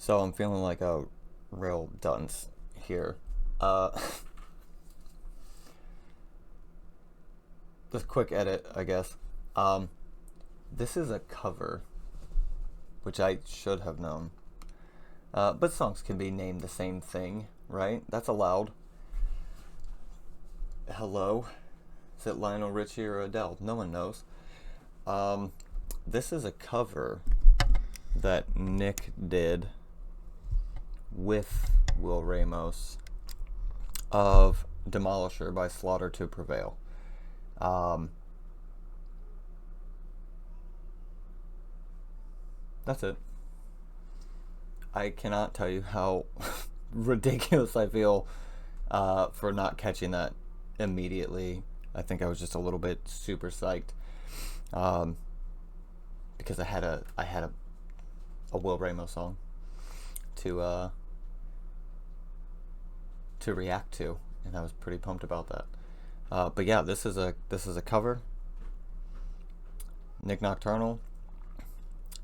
So I'm feeling like a real dunce here. Uh, just quick edit, I guess. Um, this is a cover, which I should have known. But songs can be named the same thing, right? That's allowed. Hello? Is it Lionel Richie or Adele? No one knows. This is a cover that Nick did with Will Ramos of Demolisher by Slaughter to Prevail. That's it. I cannot tell you how ridiculous I feel for not catching that immediately. I think I was just a little bit super psyched because I had a Will Ramos song to react to, and I was pretty pumped about that. But yeah, this is a cover. Nick Nocturnal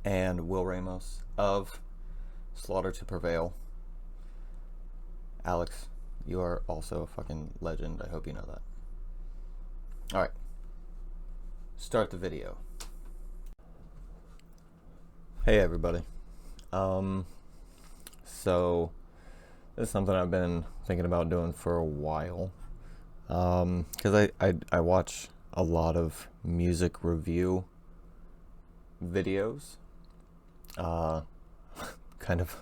and Will Ramos of Slaughter to Prevail. Alex, you are also a fucking legend. I hope you know that. Alright. Start the video. Hey everybody. So this is something I've been thinking about doing for a while. Because I watch a lot of music review videos. Kind of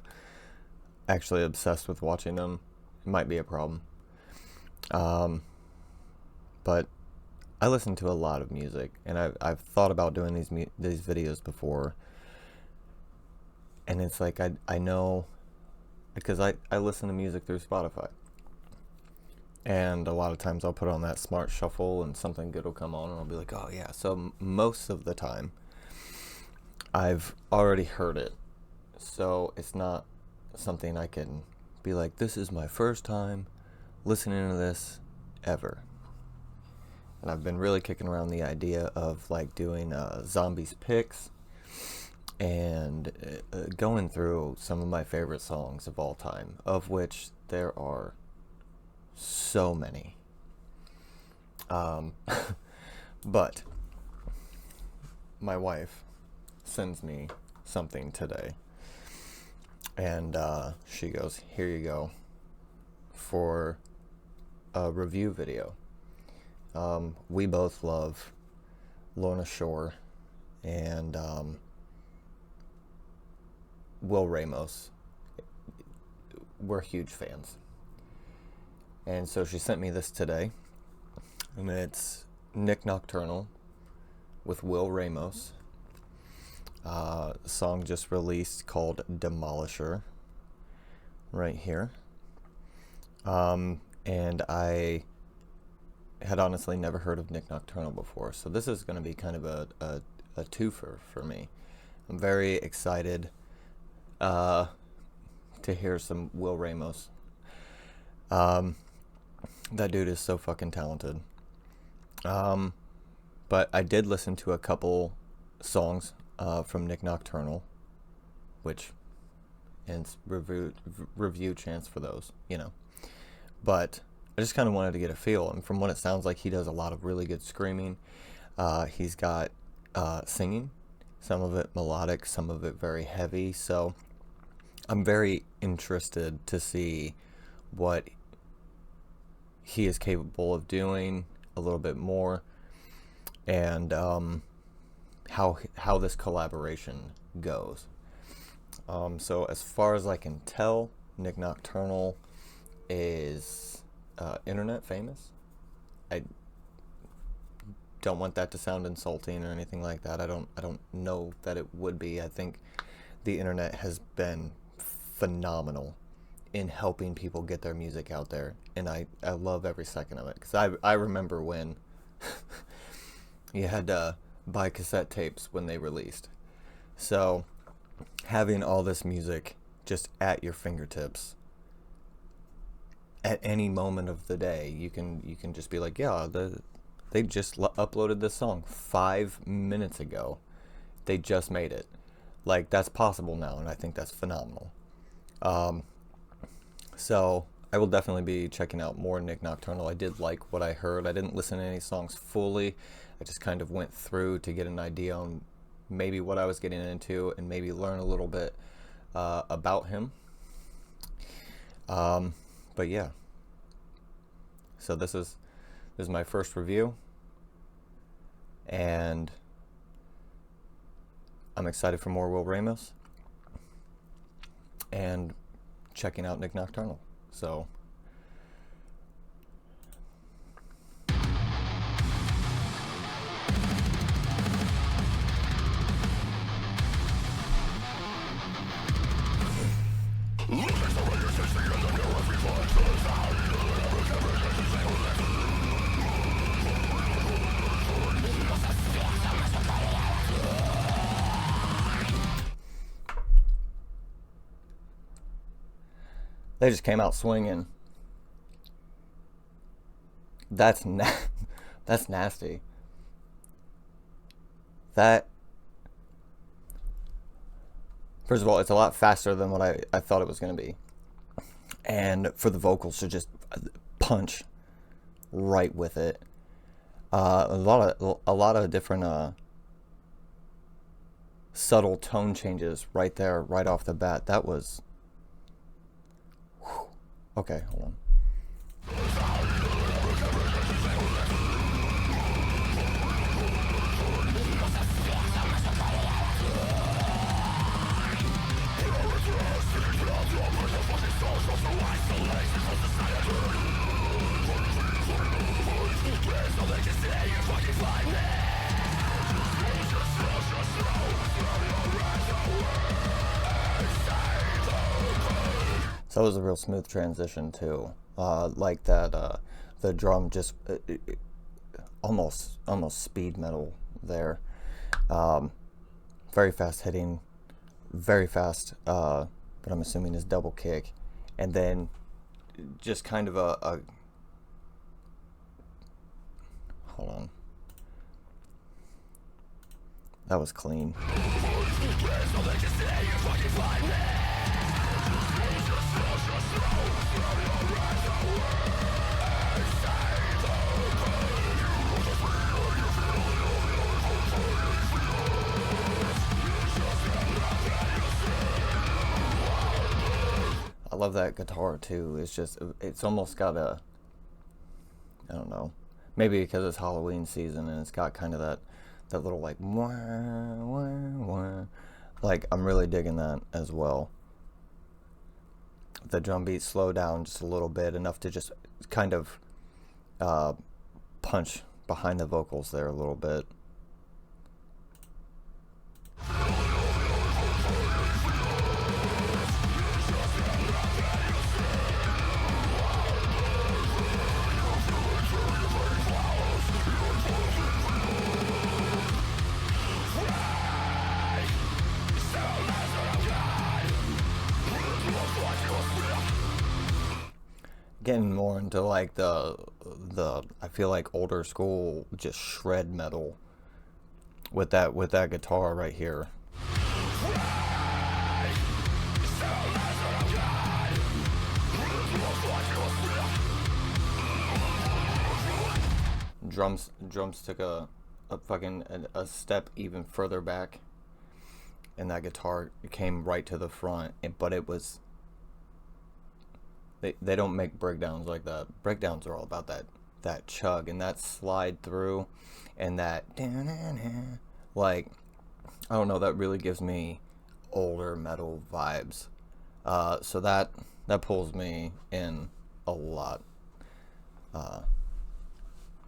actually obsessed with watching them. It might be a problem. But I listen to a lot of music, and I've thought about doing these videos before. And it's like I know, because I listen to music through Spotify. And a lot of times I'll put on that smart shuffle and something good will come on and I'll be like, oh yeah. So most of the time I've already heard it. So it's not something I can be like, this is my first time listening to this ever. And I've been really kicking around the idea of like doing zombies picks and going through some of my favorite songs of all time, of which there are so many. But my wife sends me something today, and she goes, here you go for a review video. We both love Lorna Shore and Will Ramos. We're huge fans. And so she sent me this today, and it's Nick Nocturnal with Will Ramos. Song just released called Demolisher, right here. And I had honestly never heard of Nick Nocturnal before, so this is going to be kind of a twofer for me. I'm very excited to hear some Will Ramos. That dude is so fucking talented. But I did listen to a couple songs from Nick Nocturnal, which, and review chance for those, you know. But I just kind of wanted to get a feel, and from what it sounds like, he does a lot of really good screaming. He's got singing, some of it melodic, some of it very heavy, so I'm very interested to see what he is capable of doing a little bit more, and how this collaboration goes. So as far as I can tell, Nick Nocturnal is internet famous. I don't want that to sound insulting or anything like that. I don't know that it would be. I think the internet has been phenomenal in helping people get their music out there, and I love every second of it, because I remember when you had to buy cassette tapes when they released. So having all this music just at your fingertips at any moment of the day, you can just be like, yeah, they just uploaded this song 5 minutes ago. They just made it. Like, that's possible now, and I think that's phenomenal. So I will definitely be checking out more Nick Nocturnal. I did like what I heard. I didn't listen to any songs fully. I just kind of went through to get an idea on maybe what I was getting into and maybe learn a little bit about him. But yeah, so this is my first review, and I'm excited for more Will Ramos and checking out Nick Nocturnal. So they just came out swinging. That's that's nasty. That, first of all, it's a lot faster than what I thought it was going to be. And for the vocals to just punch right with it. A lot of different subtle tone changes right there, right off the bat. That was... Whew. Okay, hold on. So it was a real smooth transition too. Like that, the drum just almost speed metal there. Very fast hitting, very fast. But I'm assuming is double kick, and then just kind of a hold on. That was clean. I love that guitar too. It's almost got a, I don't know, maybe because it's Halloween season and it's got kind of that little like wah, wah, wah. Like, I'm really digging that as well. The drum beats slow down just a little bit, enough to just kind of punch behind the vocals there a little bit. Getting more into like the I feel like older school just shred metal with that guitar right here. Drums took a step even further back, and that guitar came right to the front. But it was, they don't make breakdowns like that. Breakdowns are all about that chug and that slide through, and that like, I don't know, that really gives me older metal vibes. So that pulls me in a lot.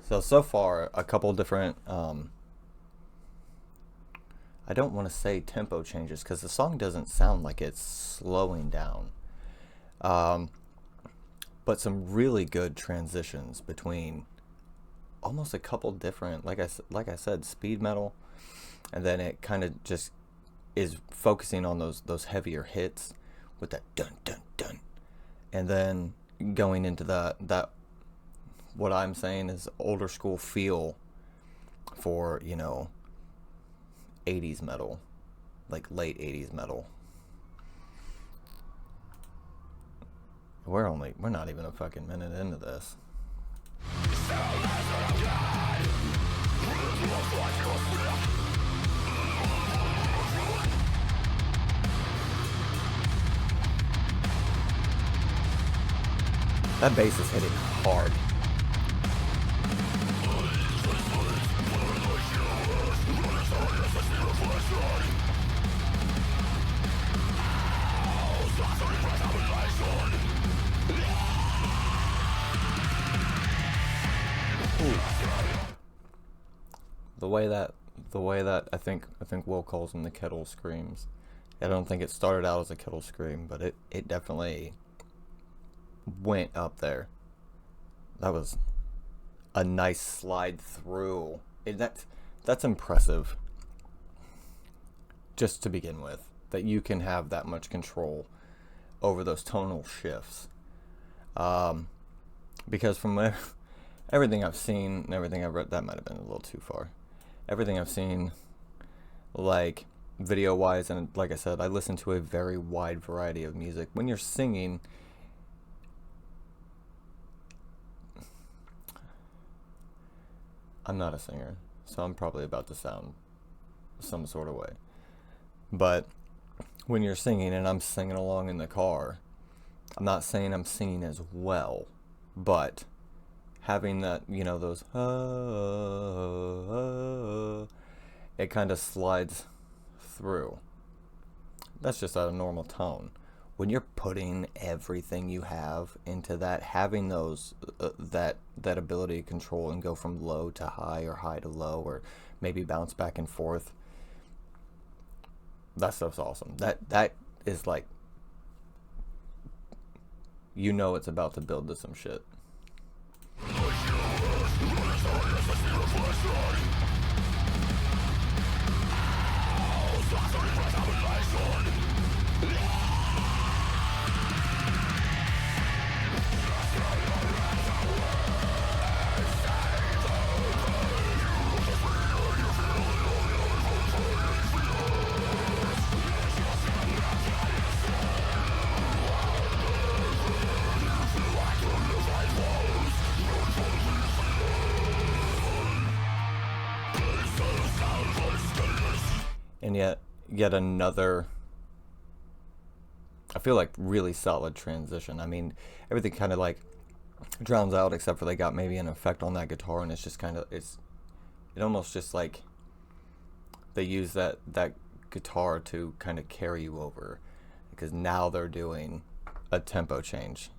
So far, a couple different, I don't want to say tempo changes, because the song doesn't sound like it's slowing down. But some really good transitions between almost a couple different, like I said, speed metal, and then it kind of just is focusing on those heavier hits with that dun dun dun, and then going into that what I'm saying is older school feel for, 80s metal, like late 80s metal. We're not even a fucking minute into this. That bass is hitting hard. Ooh. The way that I think Will calls them the kettle screams. I don't think it started out as a kettle scream, but it definitely went up there. That was a nice slide through. That's impressive. Just to begin with, that you can have that much control over those tonal shifts. Because from everything I've seen and everything I've read, that might have been a little too far. Everything I've seen, like video wise, and like I said, I listen to a very wide variety of music. When you're singing, I'm not a singer, so I'm probably about to sound some sort of way. But when you're singing and I'm singing along in the car, I'm not saying I'm singing as well, but having that, those, it kind of slides through. That's just at a normal tone. When you're putting everything you have into that, having those, that ability to control and go from low to high or high to low, or maybe bounce back and forth, that stuff's awesome. That is like, it's about to build to some shit. And yet another, I feel like, really solid transition. I mean, everything kind of like drowns out except for they got maybe an effect on that guitar, and it's just kind of, it almost just like they use that guitar to kind of carry you over, because now they're doing a tempo change.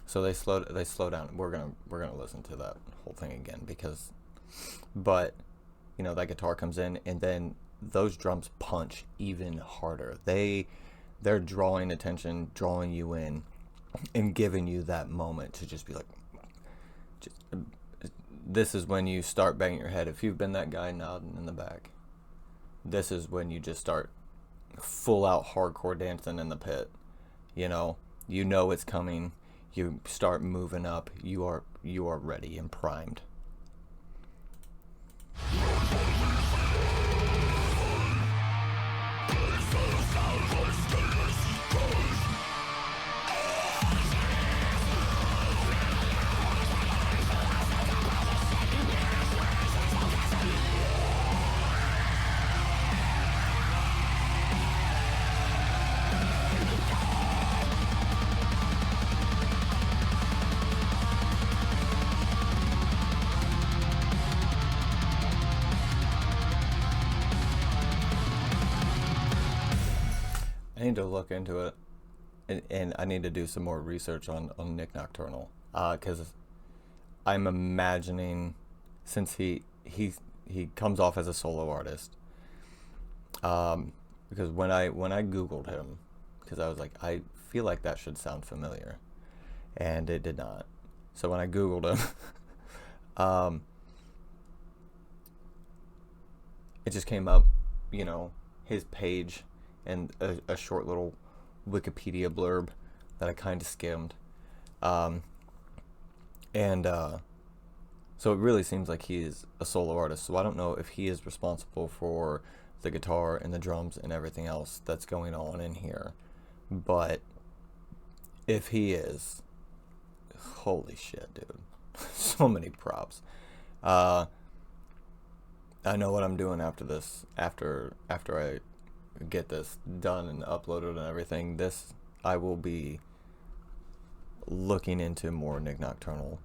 So they slow down. We're gonna listen to that whole thing again, but that guitar comes in, and then those drums punch even harder. They're drawing attention, drawing you in, and giving you that moment to just be like, this is when you start banging your head. If you've been that guy nodding in the back, this is when you just start full out hardcore dancing in the pit. It's coming. You start moving up. You are ready and primed. I need to look into it, and I need to do some more research on Nick Nocturnal, because I'm imagining, since he comes off as a solo artist, because when I Googled him, because I was like, I feel like that should sound familiar, and it did not. So when I Googled him, it just came up, his page, and a short little Wikipedia blurb that I kind of skimmed. And So it really seems like he is a solo artist. So I don't know if he is responsible for the guitar and the drums and everything else that's going on in here. But if he is, holy shit, dude. So many props. I know what I'm doing after this. After I get this done and uploaded and everything, I will be looking into more Nick Nocturnal.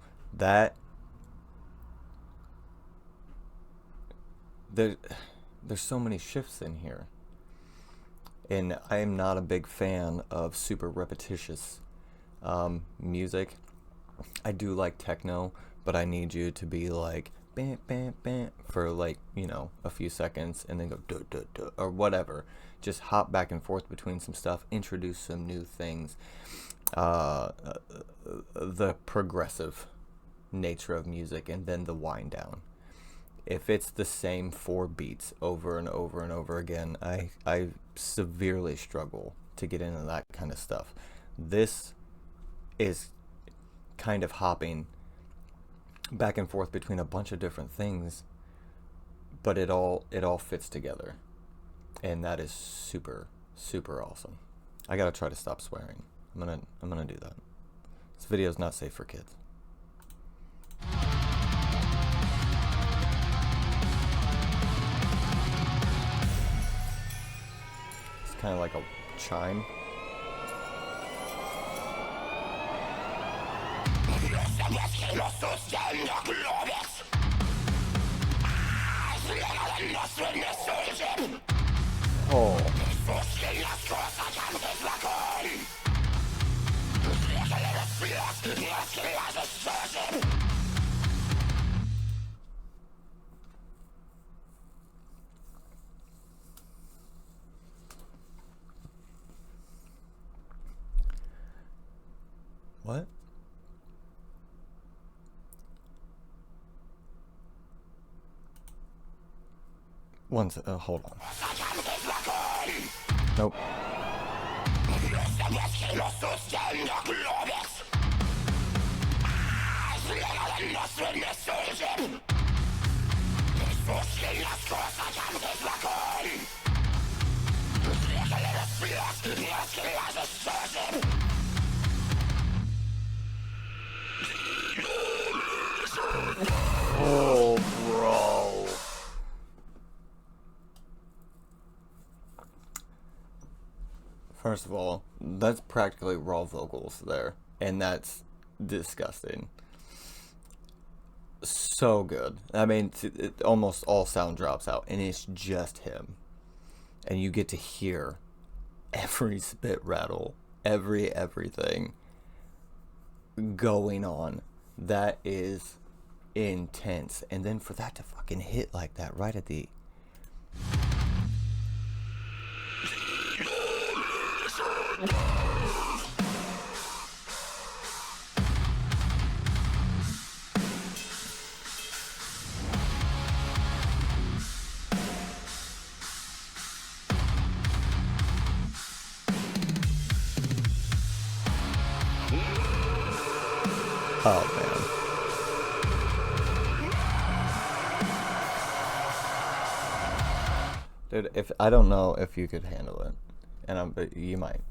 There's so many shifts in here, and I am not a big fan of super repetitious music. I do like techno, but I need you to be like bam bam bam for like, you know, a few seconds and then go duh, duh, duh, or whatever. Just hop back and forth between some stuff, introduce some new things. The progressive nature of music, and then the wind down. If it's the same 4 beats over and over and over again, I severely struggle to get into that kind of stuff. This is kind of hopping back and forth between a bunch of different things, but it all fits together, and that is super, super awesome. I gotta try to stop swearing. I'm gonna do that. This video is not safe for kids. It's kind of like a chime. Oh. What? Hold on. Nope. Oh, bro. First of all, that's practically raw vocals there, and that's disgusting. So good. I mean, almost all sound drops out, and it's just him. And you get to hear every spit rattle, everything going on. That is intense. And then for that to fucking hit like that right at the... Oh, man. Dude, I don't know if you could handle it, but you might.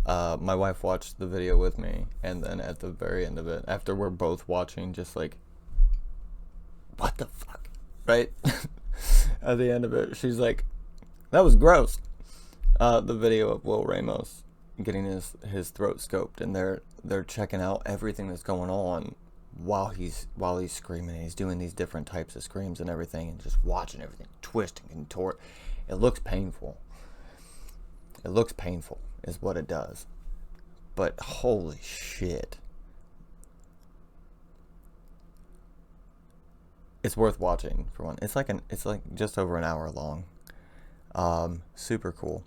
My wife watched the video with me, and then at the very end of it, after we're both watching, just like, what the fuck, right? At the end of it, she's like, that was gross. The video of Will Ramos getting his throat scoped, and they're checking out everything that's going on while he's screaming. He's doing these different types of screams and everything, and just watching everything twist and contort. It looks painful. It looks painful is what it does. But holy shit. It's worth watching for one. It's like just over an hour long. Super cool.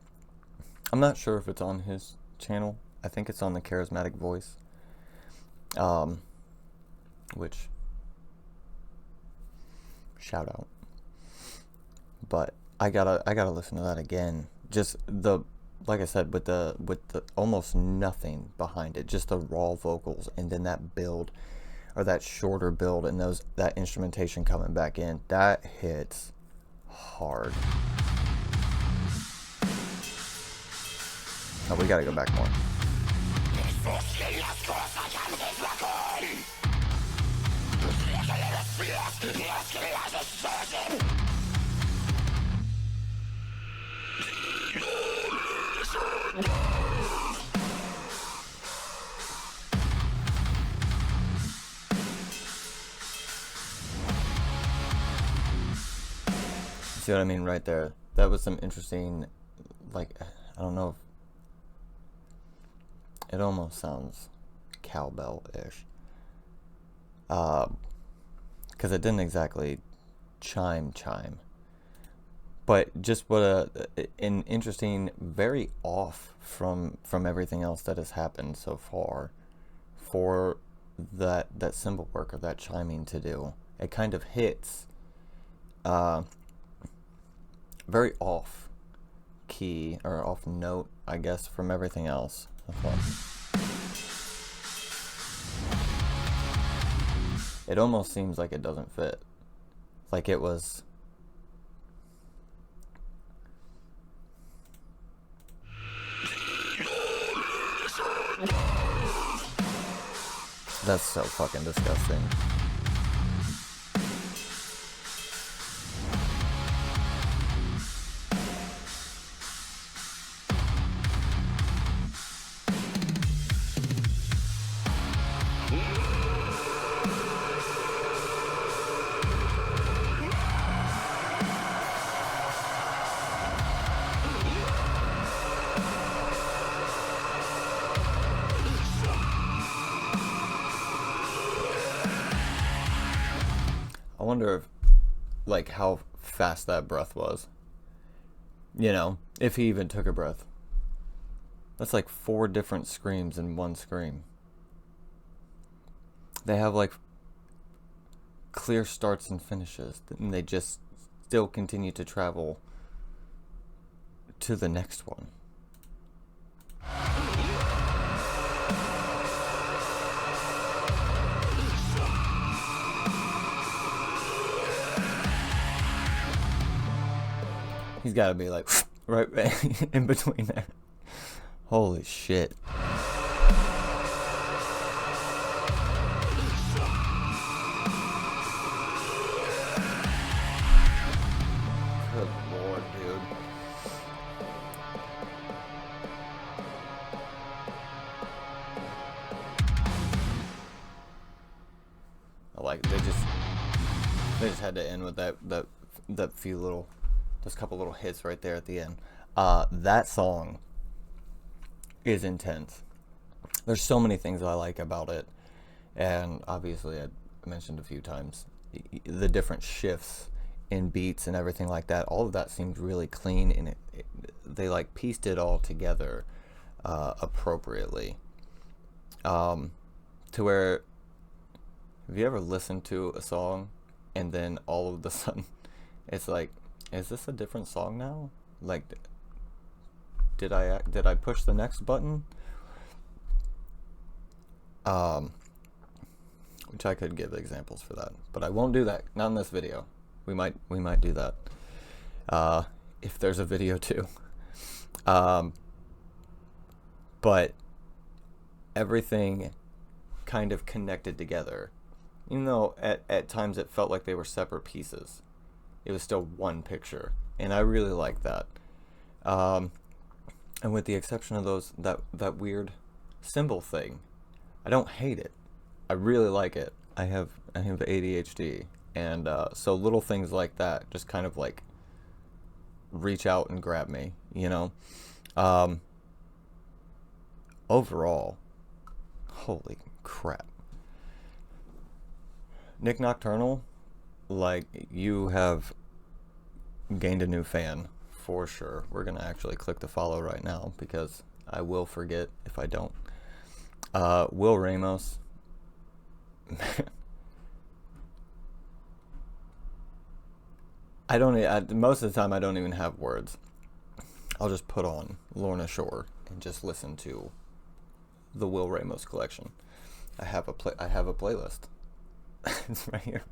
I'm not sure if it's on his channel. I think it's on the Charismatic Voice. Which, shout out. But I gotta listen to that again. Just like I said, with the almost nothing behind it, just the raw vocals, and then that build or that shorter build and that instrumentation coming back in, that hits hard. Oh, we gotta go back more. See what I mean right there? That was some interesting, like, I don't know if it almost sounds cowbell-ish. Because it didn't exactly chime. But just what an interesting, very off from everything else that has happened so far for that cymbal work or that chiming to do. It kind of hits very off key or off note, I guess, from everything else. It almost seems like it doesn't fit. Like it was... That's so fucking disgusting. I wonder if, like, how fast that breath was. You know, if he even took a breath. That's like 4 different screams in one scream. They have, like, clear starts and finishes, and they just still continue to travel to the next one. He's got to be like right in between there. Holy shit. Good lord, dude. I like they just had to end with that few little, those couple little hits right there at the end. That song is intense. There's so many things I like about it, and obviously I mentioned a few times the different shifts in beats and everything like that. All of that seemed really clean, and they like pieced it all together appropriately. To where, have you ever listened to a song and then all of a sudden it's like, is this a different song now? Like, did I push the next button? Which I could give examples for that, but I won't do that. Not in this video. We might do that if there's a video too. But everything kind of connected together, even though at times it felt like they were separate pieces. It was still one picture, and I really like that. And with the exception of that weird symbol thing, I don't hate it. I really like it. I have ADHD, and so little things like that just kind of like reach out and grab me, you know. Overall, holy crap, Nick Nocturnal, like, you have gained a new fan for sure. We're gonna actually click the follow right now because I will forget if I don't. Will Ramos, most of the time I don't even have words. I'll just put on Lorna Shore and just listen to the Will Ramos collection. I have a playlist. It's right here.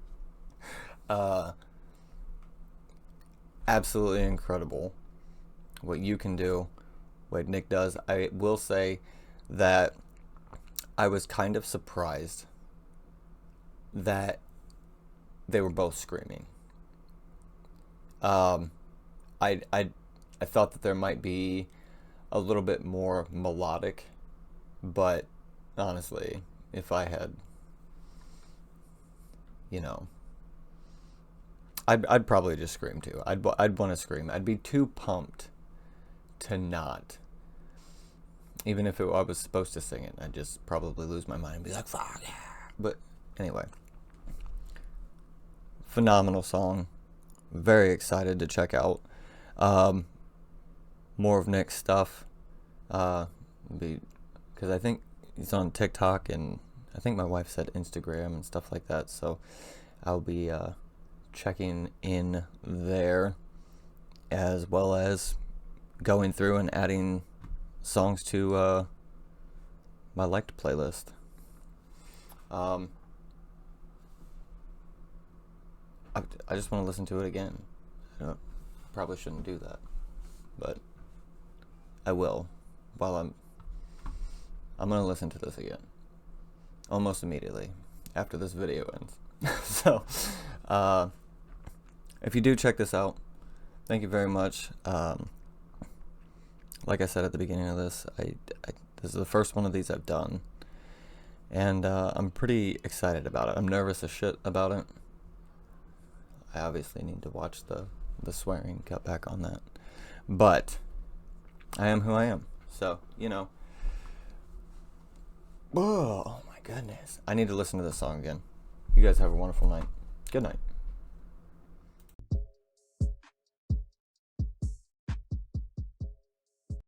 Absolutely incredible what you can do, what Nick does. I will say that I was kind of surprised that they were both screaming. I thought that there might be a little bit more melodic, but honestly, if I had, you know, I'd probably just scream too. I'd want to scream. I'd be too pumped to not. Even if I was supposed to sing it, I'd just probably lose my mind and be like, fuck yeah. But anyway, phenomenal song. Very excited to check out more of Nick's stuff. Because I think he's on TikTok, and I think my wife said Instagram and stuff like that. So I'll be checking in there, as well as going through and adding songs to my liked playlist. I just want to listen to it again. Probably shouldn't do that, but I will. While I'm gonna listen to this again almost immediately after this video ends. So if you do check this out, thank you very much. Like I said at the beginning of this, this is the first one of these I've done, and I'm pretty excited about it. I'm nervous as shit about it. I obviously need to watch the swearing, cut back on that, but I am who I am. So, oh my goodness, I need to listen to this song again. You guys have a wonderful night. Good night.